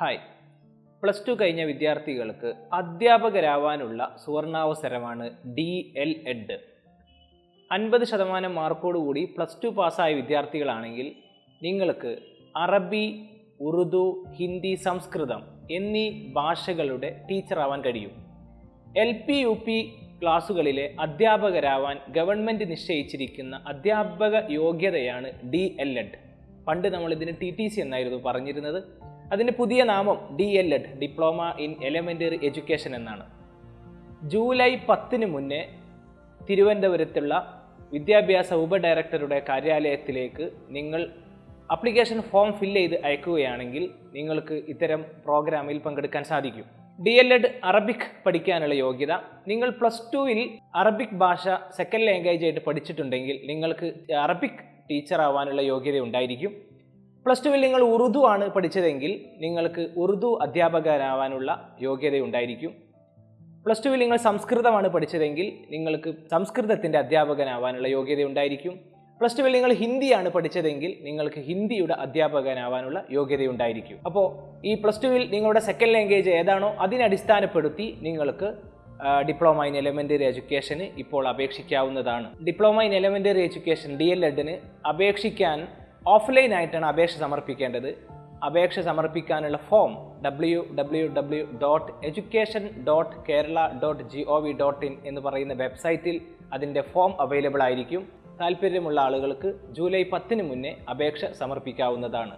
Hi, +2 കഴിഞ്ഞ വിദ്യാർത്ഥികൾക്ക് അധ്യാപകരാവാനുള്ള സുവർണാവസരമാണ് DL-ED. 50% മാർക്കോടുകൂടി +2 പാസ്സായ വിദ്യാർത്ഥികളാണെങ്കിൽ നിങ്ങൾക്ക് അറബി, ഉറുദു, ഹിന്ദി, സംസ്കൃതം എന്നീ ഭാഷകളുടെ ടീച്ചറാവാൻ കഴിയും. LP, UP ക്ലാസുകളിലെ അധ്യാപകരാവാൻ ഗവൺമെൻറ് നിശ്ചയിച്ചിരിക്കുന്ന അധ്യാപക യോഗ്യതയാണ് DL-ED. പണ്ട് നമ്മളിതിന് TTC എന്നായിരുന്നു പറഞ്ഞിരുന്നത്. അതിൻ്റെ പുതിയ നാമം DL-ED, diploma in elementary education എന്നാണ്. ജൂലൈ 10 മുന്നേ തിരുവനന്തപുരത്തുള്ള വിദ്യാഭ്യാസ ഉപഡയറക്ടറുടെ കാര്യാലയത്തിലേക്ക് നിങ്ങൾ ആപ്ലിക്കേഷൻ ഫോം ഫില്ല് ചെയ്ത് അയക്കുകയാണെങ്കിൽ നിങ്ങൾക്ക് ഇത്തരം പ്രോഗ്രാമിൽ പങ്കെടുക്കാൻ സാധിക്കും. DL-ED അറബിക് പഠിക്കാനുള്ള യോഗ്യത. നിങ്ങൾ +2-ൽ അറബിക് ഭാഷ സെക്കൻഡ് ലാംഗ്വേജ് ആയിട്ട് പഠിച്ചിട്ടുണ്ടെങ്കിൽ നിങ്ങൾക്ക് അറബിക് ടീച്ചർ ആവാനുള്ള യോഗ്യത ഉണ്ടായിരിക്കും. +2-ൽ നിങ്ങൾ ഉറുദു ആണ് പഠിച്ചതെങ്കിൽ നിങ്ങൾക്ക് ഉറുദു അധ്യാപകരാവാനുള്ള യോഗ്യത ഉണ്ടായിരിക്കും. +2-ൽ നിങ്ങൾ സംസ്കൃതമാണ് പഠിച്ചതെങ്കിൽ നിങ്ങൾക്ക് സംസ്കൃതത്തിൻ്റെ അധ്യാപകനാവാനുള്ള യോഗ്യത ഉണ്ടായിരിക്കും. +2-ൽ നിങ്ങൾ ഹിന്ദിയാണ് പഠിച്ചതെങ്കിൽ നിങ്ങൾക്ക് ഹിന്ദിയുടെ അധ്യാപകനാവാനുള്ള യോഗ്യതയുണ്ടായിരിക്കും. അപ്പോൾ ഈ +2-ൽ നിങ്ങളുടെ സെക്കൻഡ് ലാംഗ്വേജ് ഏതാണോ അതിനടിസ്ഥാനപ്പെടുത്തി നിങ്ങൾക്ക് ഡിപ്ലോമ ഇൻ എലമെൻ്ററി എഡ്യൂക്കേഷന് ഇപ്പോൾ അപേക്ഷിക്കാവുന്നതാണ്. ഡിപ്ലോമ ഇൻ എലമെൻ്ററി എഡ്യൂക്കേഷൻ DL-EDന് അപേക്ഷിക്കാൻ ഓഫ്ലൈൻ ആയിട്ടാണ് അപേക്ഷ സമർപ്പിക്കേണ്ടത്. അപേക്ഷ സമർപ്പിക്കാനുള്ള ഫോം www.education.kerala.gov.in എന്ന് പറയുന്ന വെബ്സൈറ്റിൽ അതിൻ്റെ ഫോം അവൈലബിൾ ആയിരിക്കും. താല്പര്യമുള്ള ആളുകൾക്ക് ജൂലൈ 10 മുന്നേ അപേക്ഷ സമർപ്പിക്കാവുന്നതാണ്.